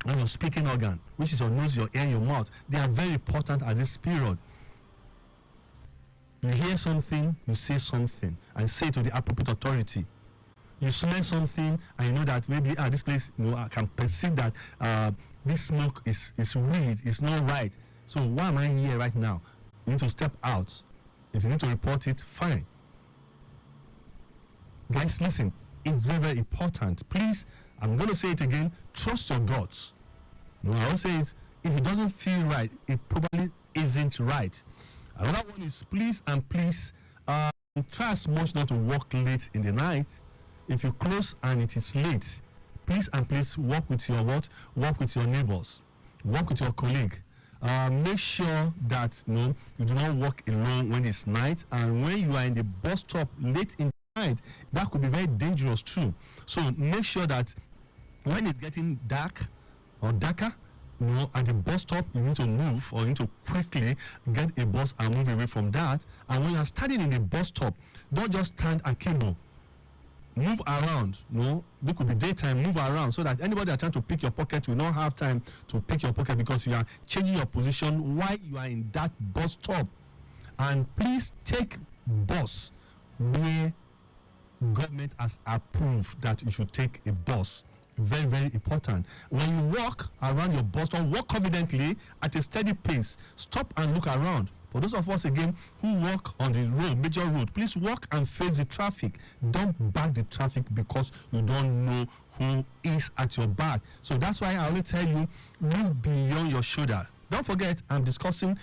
and your speaking organ, which is your nose, your ear, your mouth. They are very important at this period. You hear something, you say something, and say to the appropriate authority. You smell something, and you know that maybe this place, I can perceive that this smoke is weed, it's not right. So why am I here right now? You need to step out. If you need to report it, fine. Guys, listen, it's very, very important. Please, I'm going to say it again, trust your guts. I will say it, if it doesn't feel right, it probably isn't right. Another one is please try as much not to work late in the night. If you close and it is late, please work with your work with your neighbors, work with your colleague. Make sure that you do not work alone when it's night, and when you are in the bus stop late in the night, that could be very dangerous too. So make sure that when it's getting dark or darker, at the bus stop, you need to move, or you need to quickly get a bus and move away from that. And when you are standing in the bus stop, don't just stand akimbo. Move around. There could be daytime. Move around so that anybody that's trying to pick your pocket will not have time to pick your pocket, because you are changing your position while you are in that bus stop. And please take bus where government has approved that you should take a bus. Very, very important. When you walk around your bus stop, walk confidently at a steady pace. Stop and look around. For those of us again who walk on the road, major road, please walk and face the traffic. Don't back the traffic because you don't know who is at your back. So that's why I always tell you, look beyond your shoulder. Don't forget, I'm discussing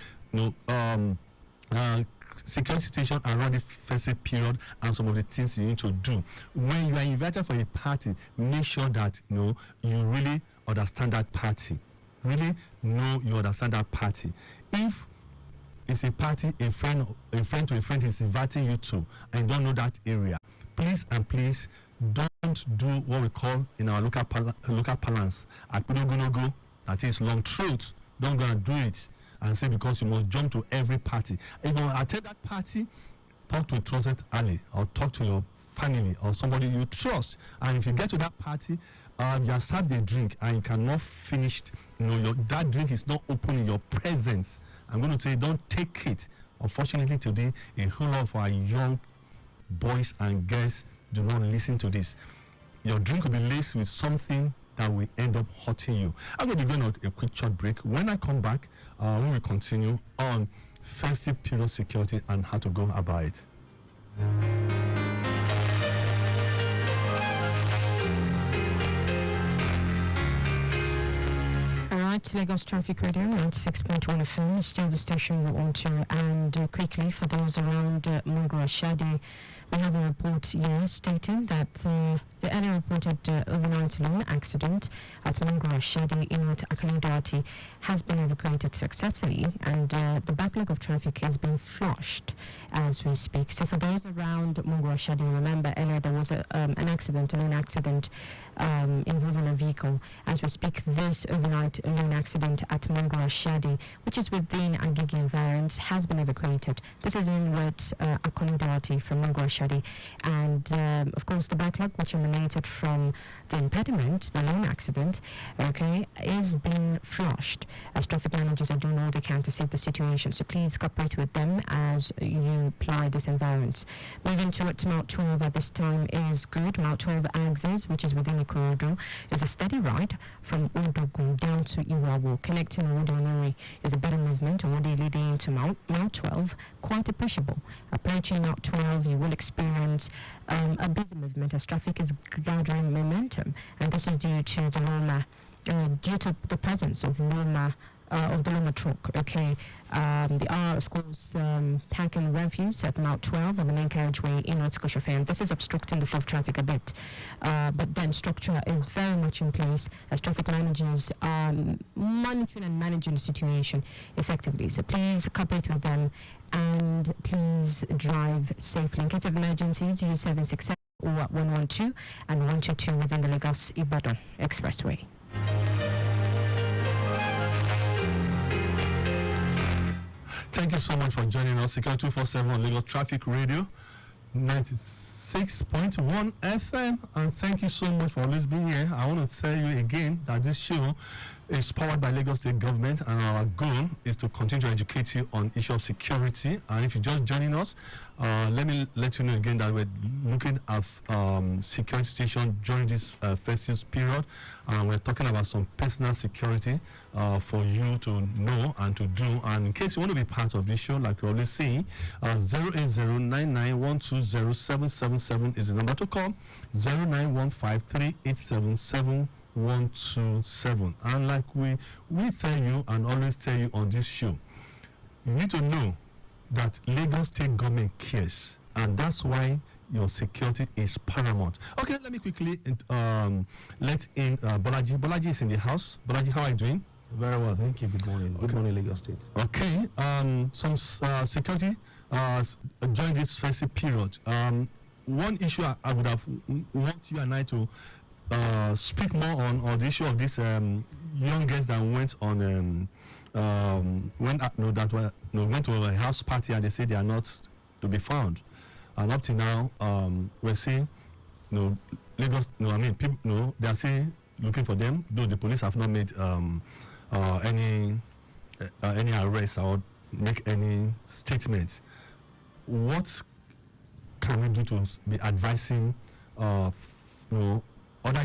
security situation around the festive period and some of the things you need to do. When you are invited for a party, make sure that you really understand that party. Really know you understand that party. If it's a party a friend to a friend is inviting you to, and you don't know that area, please don't do what we call in our local parlance akpidogonogo, that is long throat. Don't go and do it and say because you must jump to every party. If you attend that party, talk to a trusted ally, or talk to your family or somebody you trust. And if you get to that party, you are served a drink and you cannot finish, that drink is not open in your presence, I'm going to say don't take it. Unfortunately today, a whole lot of our young boys and girls do not listen to this. Your drink will be laced with something that will end up hurting you. I'm going to be going on a quick short break. When I come back, we will continue on festive period security and how to go about it. Lagos Traffic Radio 96.1 FM is still the station we're on to. And quickly, for those around Mungura Shadi, we have a report here stating that the earlier reported overnight lone accident at Mungura Shadi in Akalidati has been evacuated successfully, and the backlog of traffic has been flushed as we speak. So for those around Mungura Shadi, remember earlier there was a lone accident involving a vehicle. As we speak, this overnight lone accident at Mungura Shadi, which is within Agigi environs, has been evacuated. This is in with Akolidati from Mungura Shadi, and of course the backlog which emanated from the impediment, the lone accident, is being flushed as traffic managers are doing all they can to save the situation. So please cooperate with them as you apply this environment. Moving towards Mount 12 at this time is good. Mount 12 axis, which is within the corridor, is a steady ride from Odogun down to Iwawo. Connecting Odonori is a better movement, already leading into Mount 12, quite appreciable. Approaching Mount 12, you will experience a busy movement as traffic is gathering momentum, and this is due to the Loma, due to the presence of Loma. Of the Loma truck, There are, of course, packing refuse at Mount 12 on the main carriageway in North Scotia Fair, and this is obstructing the flow of traffic a bit. But then structure is very much in place as traffic managers are monitoring and managing the situation effectively. So please cooperate with them and please drive safely. In case of emergencies, use 767 or 112 and 122 within the Lagos-Ibadan Expressway. Thank you so much for joining us. SECURITY247 on Lagos Traffic Radio 96. 106.1 FM, and thank you so much for always being here. I want to tell you again that this show is powered by Lagos State Government, and our goal is to continue to educate you on issue of security. And if you're just joining us, let me let you know again that we're looking at security situation during this festive period, and we're talking about some personal security for you to know and to do. And in case you want to be part of this show, like we always say, 08099120777 is the number to call. 09153877127. And like we tell you and always tell you on this show, you need to know that Lagos State Government cares, and that's why your security is paramount. Okay, let me quickly let in Bolaji. Bolaji is in the house. Bolaji, how are you doing? Very well, thank you. Good morning. Okay. Good morning, Lagos State. Okay, some security during this festive period. One issue I would have want you and I to speak more on the issue of this young girls that went on went to a house party, and they say they are not to be found. And up to now, we're seeing Lagos. People. They are saying looking for them, though the police have not made any arrests or make any statements. What can we do to be advising other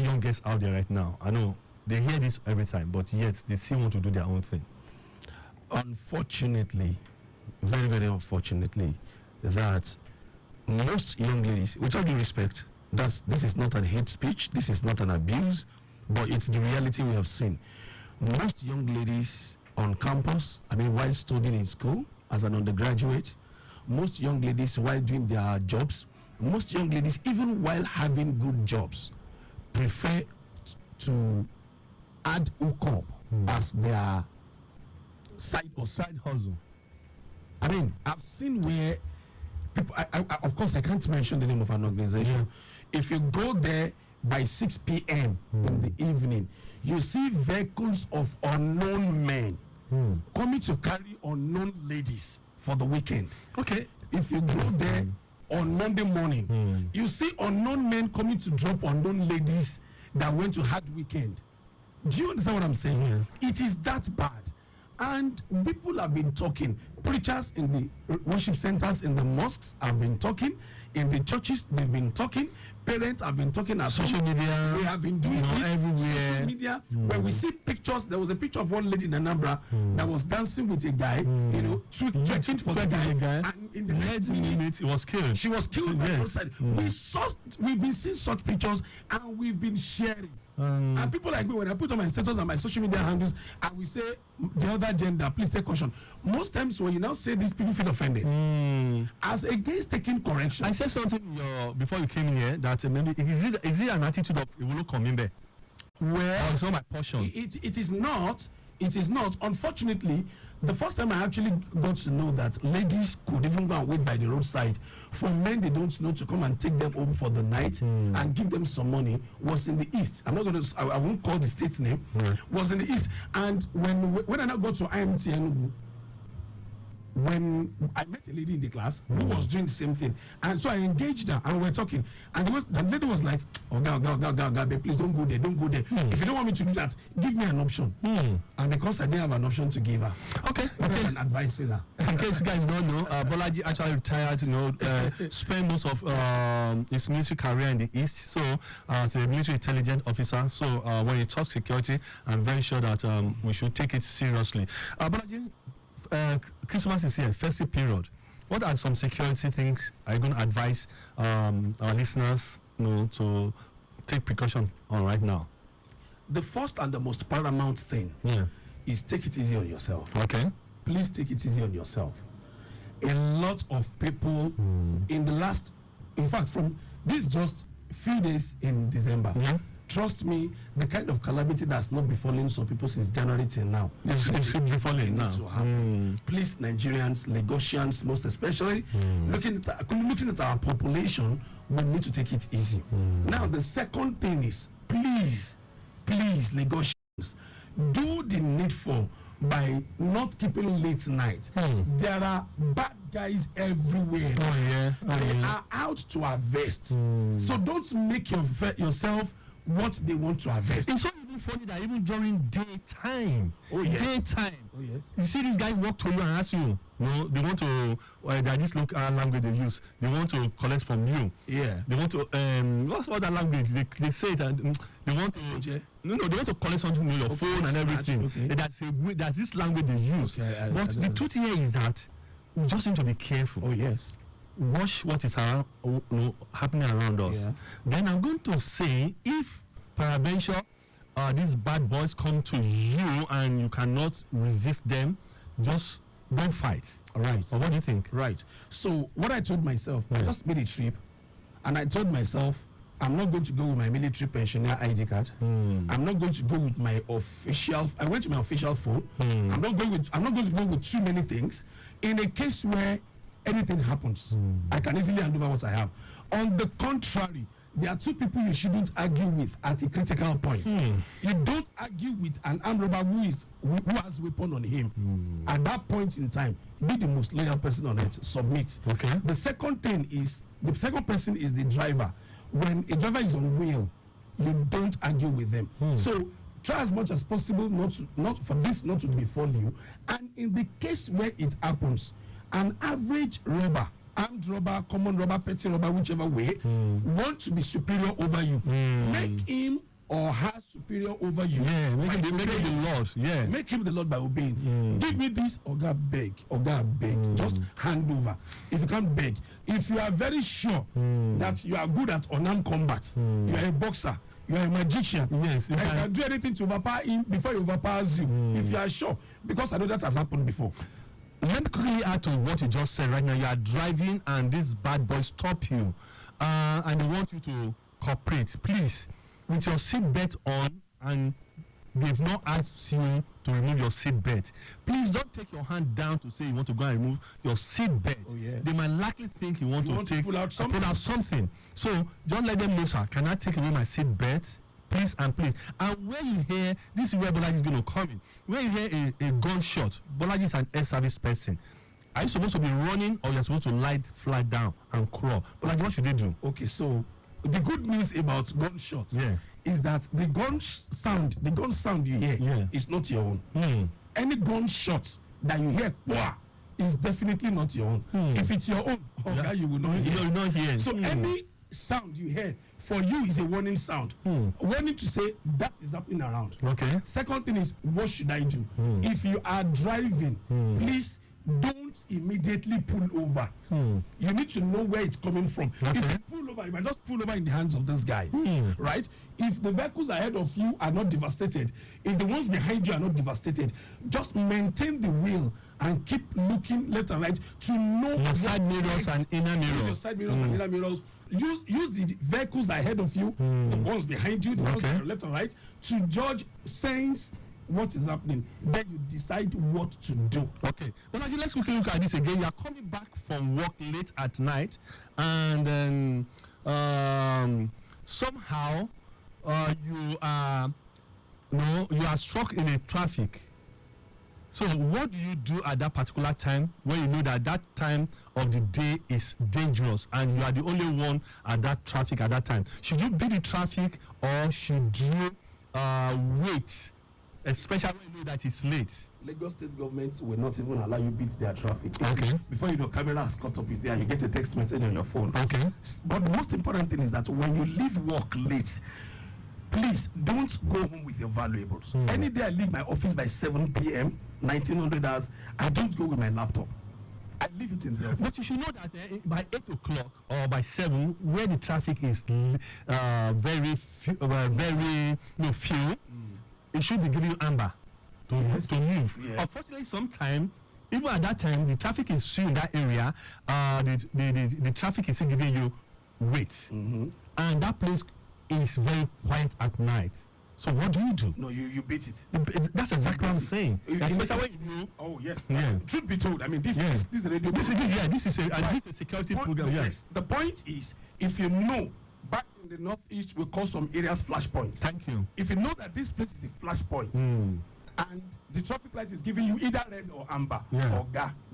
young girls out there right now? I know they hear this every time, but yet they still want to do their own thing. Unfortunately, very, very unfortunately, that most young ladies, with all due respect, this is not a hate speech, this is not an abuse, but it's the reality we have seen. Most young ladies on campus, while studying in school as an undergraduate, most young ladies while doing their jobs, most young ladies even while having good jobs, prefer to add hookup as their side hustle. I've seen where people, of course I can't mention the name of an organization. If you go there by 6 p.m. in the evening, you see vehicles of unknown men coming to carry unknown ladies for the weekend. Okay. If you go there on Monday morning, you see unknown men coming to drop unknown ladies that went to hard weekend. Do you understand what I'm saying? It is that bad. And people have been talking. Preachers in the worship centers, in the mosques have been talking. In the churches, they've been talking. Parents have been talking. Social media. We have been doing this. Everywhere. Social media, where we see pictures. There was a picture of one lady in Anambra that was dancing with a guy, twerking for the guy. And in the next minute, he was killed. She was killed by the roadside. We've been seeing such pictures, and we've been sharing. And people like me, when I put on my status and my social media handles, and we say the other gender, please take caution. Most times when you now say this, people feel offended. As against taking correction. I said something before you came in here that maybe is it an attitude of it will come in there? Well, it's not my portion. It is not. It is not. Unfortunately, the first time I actually got to know that ladies could even go and wait by the roadside for men they don't know to come and take them home for the night and give them some money was in the East. I won't call the state's name. Was in the East. And when I now got to IMTN, when I met a lady in the class who was doing the same thing, and so I engaged her and we're talking, and the lady was like, "Oh, God, please don't go there, don't go there. If you don't want me to do that, give me an option." And because I didn't have an option to give her, and advising her. In case you guys don't know, Bolaji actually retired. Spent most of his military career in the East, so as a military intelligence officer. So when you talk security, I'm very sure that we should take it seriously. Bolaji, Christmas is here, festive period. What are some security things are you going to advise our listeners to take precaution on right now? The first and the most paramount thing is take it easy on yourself. Okay. Please take it easy on yourself. A lot of people from this just few days in December, trust me, the kind of calamity that's not befalling some people since January till now. It's befalling now. Please, Nigerians, Lagosians, most especially, looking at our population, we need to take it easy. Now, the second thing is, please, Lagosians, do the needful by not keeping late night. There are bad guys everywhere. They are out to harvest. So don't make yourself what they want to harvest. It's not even funny that even during daytime. Daytime. Oh yes. You see these guys walk to you and ask you, they want to, that this local language they use, they want to collect from you. Yeah. They want to, what's that language? They say it and they want to, they want to collect something from your phone and everything. Okay. That's this language they use. Okay, but the truth here is that we just need to be careful. Oh yes. Watch what is happening around us. Yeah. Then I'm going to say, if peradventure these bad boys come to you and you cannot resist them, just don't fight. Right. Or what do you think? Right. So what I told myself, I just made a trip, and I told myself, I'm not going to go with my military pensioner ID card. I'm not going to go with my official. I went to my official phone. I'm not going to go with too many things. In a case where anything happens, I can easily hand over what I have. On the contrary, there are two people you shouldn't argue with at a critical point. You don't argue with an armed robber who has a weapon on him. At that point in time, be the most loyal person on it. Submit. Okay. The second person is the driver. When a driver is on wheel, you don't argue with them. So try as much as possible not for this not to befall you. And in the case where it happens, an average robber, armed robber, common robber, petty robber, whichever way, want to be superior over you. Make him or her superior over you. Yeah, make him the Lord. Yeah. Make him the Lord by obeying. Give me this, Oga beg. Just hand over. If you can't beg. If you are very sure that you are good at unarmed combat, you are a boxer, you are a magician, yes, you can do anything to overpower him before he overpowers you. If you are sure, because I know that has happened before. Let me quickly add to what you just said right now. You are driving and these bad boys stop you and they want you to cooperate. Please, with your seatbelt on, and they've not asked you to remove your seatbelt, please don't take your hand down to say you want to go and remove your seatbelt. Oh, yeah. They might likely think you want to pull out something. So just let them know, sir, can I take away my seatbelt? Please and please. And when you hear, this is where Bolaji is going to come in. When you hear a gunshot, Bolaji is an air-service person. Are you supposed to be running, or you're supposed to lie flat down and crawl? Bolaji, what should they do? Okay, so the good news about gunshots is that the gun sound you hear is not your own. Any gunshot that you hear is definitely not your own. If it's your own, you will not hear. You will not hear. So any sound you hear for you is a warning sound. Warning to say that is happening around. Okay. Second thing is, what should I do? If you are driving, please don't immediately pull over. You need to know where it's coming from. Okay. If you pull over, you might just pull over in the hands of this guy, right? If the vehicles ahead of you are not devastated, if the ones behind you are not devastated, just maintain the wheel and keep looking left and right to know your side mirrors and inner mirrors. Use your side mirrors and inner mirrors. Use the vehicles ahead of you, the ones behind you, the ones that are left and right, to judge, sense what is happening. Then you decide what to do. Okay. Well, actually, let's quickly look at this again. You are coming back from work late at night, and then somehow you are stuck in a traffic. So what do you do at that particular time when you know that that time of the day is dangerous and you are the only one at that traffic at that time? Should you beat the traffic, or should you wait, especially when you know that it's late? Lagos state government will not even allow you beat their traffic. Okay. Before you know, camera has caught up with you and you get a text message on your phone. Okay. But the most important thing is that when you leave work late, please don't go home with your valuables. Any day I leave my office by 7 p.m., 1900 hours, I don't go with my laptop. I leave it in the office. But you should know that by 8 o'clock or by 7, where the traffic is very few, it should be giving you amber to move. Yes. Unfortunately, sometimes, even at that time, the traffic is few in that area. The traffic is still giving you wait, and that place is very quiet at night. So what do you do? No, you beat it. That's exactly what I'm saying. Especially when you know. Oh yes. Yeah. Truth be told, I mean this is a radio. This is a security program. Yes. The point is, if you know back in the northeast we call some areas flashpoints. Thank you. If you know that this place is a flashpoint and the traffic light is giving you either red or amber, or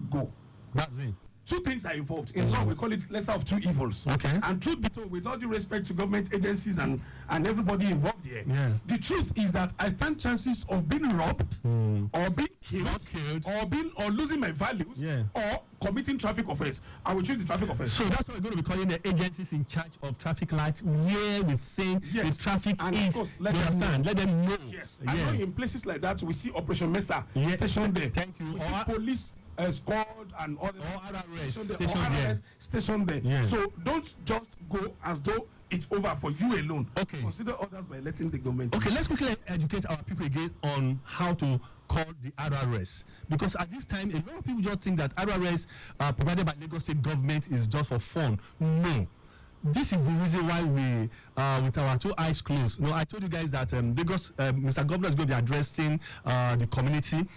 go. That's it. two things are involved. In law, we call it lesser of two evils. Okay. And truth be told, with all due respect to government agencies and everybody involved here, Yeah. the truth is that I stand chances of being robbed or being killed, or losing my values or committing traffic offense. I will choose the traffic offense. So that's what we're going to be calling the agencies in charge of traffic lights, where we think the traffic and is. of course, let them know. Yes. I know in places like that we see Operation Mesa station there. Thank you. We see police squad and all other station there. Yeah. So don't just go as though it's over for you alone. Okay. Consider others by letting the government. Okay, let's quickly educate our people again on how to call the RRS, because at this time a lot of people just think that RRS provided by Lagos State government is just for fun. No. This is the reason why we, with our two eyes closed. I told you guys that Lagos, Mr. Governor is going to be addressing the community,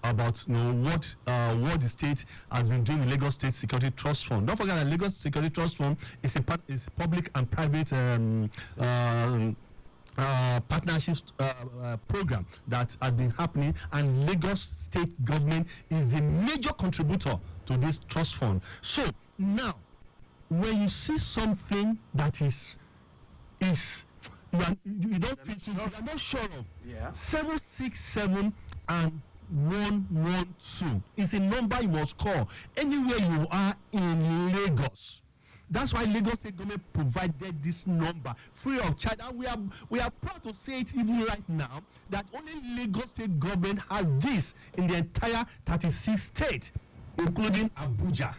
about what the state has been doing with Lagos State Security Trust Fund. Don't forget that Lagos Security Trust Fund is a public and private partnerships program that has been happening, and Lagos State government is a major contributor to this trust fund. So now, when you see something that you don't feel you are not sure of, 767 and 112 is a number you must call anywhere you are in Lagos. That's why Lagos State government provided this number free of charge, and we are proud to say it even right now that only Lagos State government has this in the entire 36 states, including Abuja.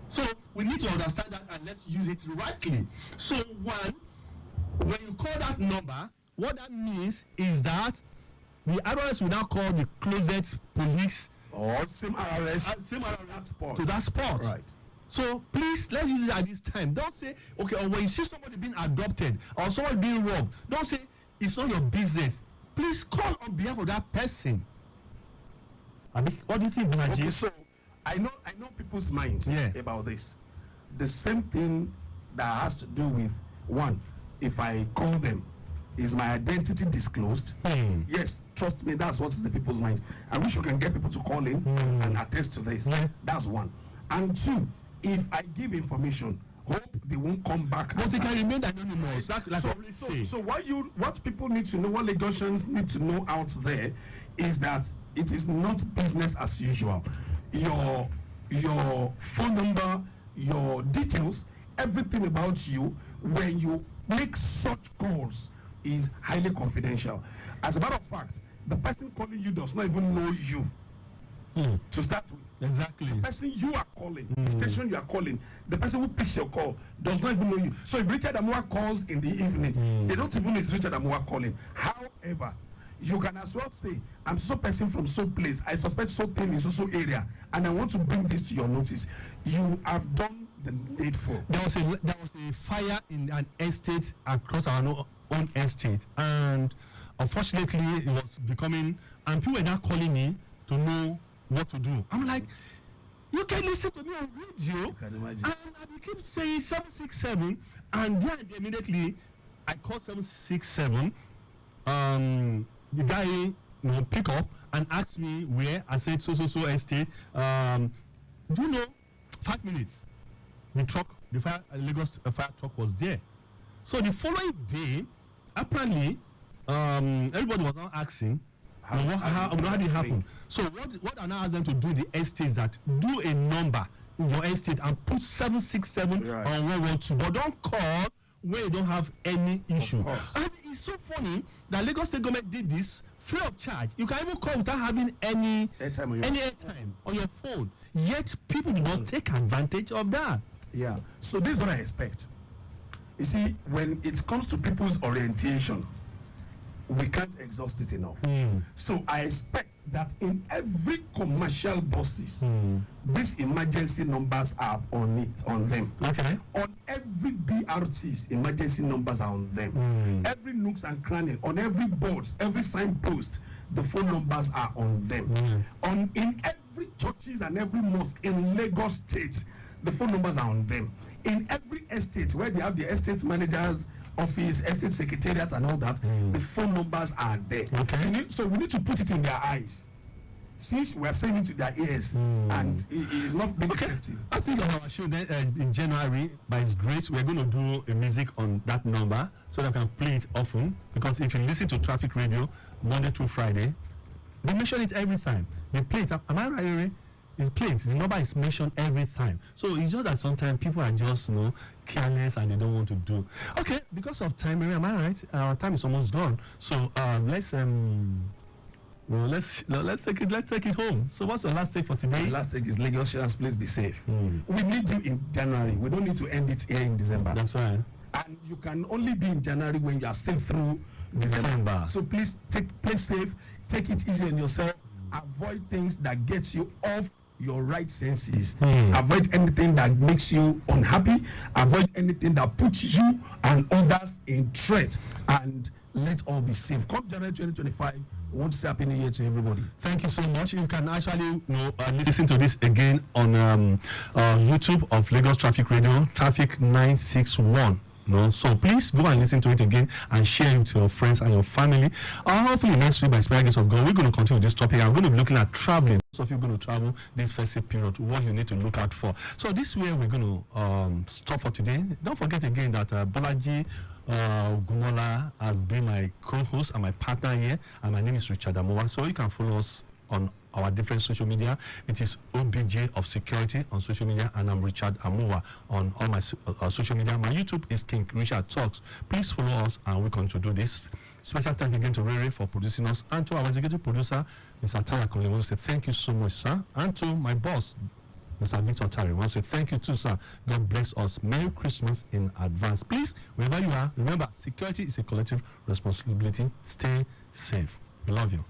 So we need to understand that, and let's use it rightly. So one, when you call that number, what that means is that the RRS will now call the closest police or same RRS to that spot. Right. So please, let's use it at this time. Don't say, okay, or when you see somebody being adopted or someone being robbed, don't say it's not your business. Please call on behalf of that person. What do you think, Naji? Okay, so I know people's mind about this. The same thing that has to do with one, if I call them, is my identity disclosed? Yes, trust me, that's what's in the people's mind. I wish we can get people to call in and attest to this. That's one. And two, if I give information, hope they won't come back. But they can remain anonymous. Exactly. So what people need to know, what Lagosians need to know out there, is that it is not business as usual. Your phone number, your details, everything about you, when you make such calls, is highly confidential. As a matter of fact, the person calling you does not even know you to start with. Exactly. The person you are calling, the station you are calling, the person who picks your call does not even know you. So if Richard Amuwa calls in the evening, they don't even know it's Richard Amuwa calling. However, you can as well say, I'm so person from so place, I suspect so thing in so area, and I want to bring this to your notice. You have done the needful. There was a fire in an estate across our own estate, and unfortunately it was becoming, and people were now calling me to know what to do. I'm like, you can listen to me on radio. You can imagine. And I became saying 767, and then immediately I called 767. The guy pick up and asked me where. I said so estate. Do you know? 5 minutes. The Lagos fire truck was there. So the following day, apparently, everybody was now asking how did it happen. So what I now ask them to do the estate that do a number in your estate and put 767 on 112, but don't call where you don't have any issue. And it's so funny that Lagos State government did this free of charge. You can even call without having any airtime on your phone. Yet people do not take advantage of that. Yeah. So this is what I expect. You see, when it comes to people's orientation, we can't exhaust it enough. So I expect that in every commercial buses, these emergency numbers are on them. Okay. On every BRTs, emergency numbers are on them. Every nooks and cranny, on every boards, every signpost, the phone numbers are on them. In every churches and every mosque in Lagos State, the phone numbers are on them. In every estate where they have the estate managers office, estate secretariat and all that, the phone numbers are there. Okay. So we need to put it in their eyes. since we are saying it to their ears and it is not being effective. I think on our show then, in January, by His grace, we're going to do a music on that number so that we can play it often. Because if you listen to Traffic Radio Monday through Friday, they mention it every time. They play it. Am I right, Ray? It's played. The number is mentioned every time. So it's just that sometimes people are just, careless and they don't want to do. Okay, because of time, Ray, am I right? Our time is almost gone. So let's take it home. So what's the last take for today? The last take is Lagosians, please be safe. We need you in January. We don't need to end it here in December. That's right. And you can only be in January when you are safe through December. So please play safe, take it easy on yourself, avoid things that get you off your right senses. Avoid anything that makes you unhappy, avoid anything that puts you and others in threat, and let all be safe. Come January 2025, we want to say Happy New Year to everybody. Thank you so much. You can actually listen to this again on YouTube of Lagos Traffic Radio, Traffic 961. So please go and listen to it again and share it to your friends and your family. Hopefully next week, by special grace of God, we're going to continue this topic. I'm going to be looking at traveling. So if you're going to travel this festive period, what you need to look out for. So this way we're going to stop for today. Don't forget again that Bolaji Gumola has been my co-host and my partner here, and my name is Richard Amuwa. So you can follow us on our different social media. It is OBJ of Security on social media, and I'm Richard Amuwa on all my social media. My YouTube is King Richard Talks. Please follow us and we continue to do this. Special thank again to Rere for producing us, and to our executive producer, Mr. Tara Conley. I want to say thank you so much, sir. And to my boss, Mr. Victor Tari, I want to say thank you too, sir. God bless us. Merry Christmas in advance. Please, wherever you are, remember, security is a collective responsibility. Stay safe. We love you.